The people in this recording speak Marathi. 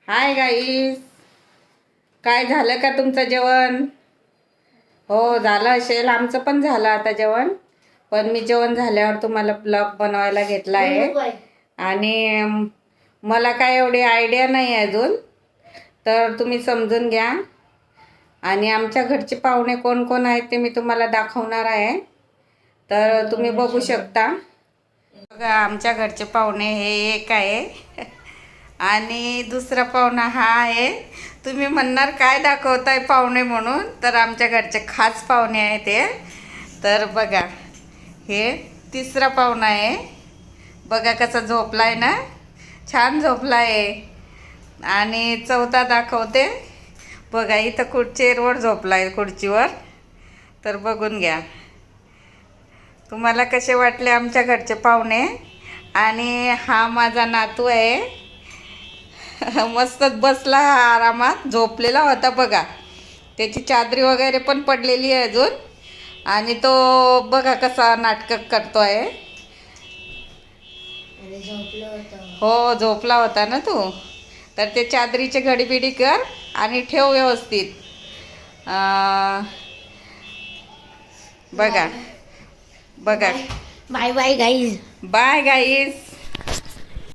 हाय गाईस, काय झालं का तुमचं जेवण? हो झालं असेल, आमचं पण झालं आता जेवण. पण मी जेवण झाल्यावर तुम्हाला ब्लॉग बनवायला घेतला आहे. आणि मला काय एवढी आयडिया नाही आहे अजून, तर तुम्ही समजून घ्या. आणि आमच्या घरचे पाहुणे कोण कोण आहेत ते मी तुम्हाला दाखवणार आहे, तर तुम्ही बघू शकता. बघा, आमच्या घरचे पाहुणे हे एक आहे आणि दुसरा पाहुणा हा आहे. तुम्ही म्हणणार काय दाखवताय पाहुणे म्हणून, तर आमच्या घरचे खास पाहुणे आहे ते. तर बघा, हे तिसरा पाहुणा आहे. बघा कसा झोपलाय ना, छान झोपलाय. आणि चौथा दाखवते. बघा इथं चेअरवर झोपलाय, खुर्चीवर. तर बघून घ्या तुम्हाला कसे वाटले आमच्या घरचे पाहुणे. आणि हा माझा नातू आहे. मस्त बसला आरामात, झोपलेला होता बघा. त्याची चादरी वगैरे पण पडलेली आहे अजून. आणि तो बघा कसा नाटक करतोय. हो, झोपला होता ना तू. तर ते चादरीचे घडीबिडी कर आणि ठेव व्यवस्थित. बघा बघा. Bye bye guys. Bye guys.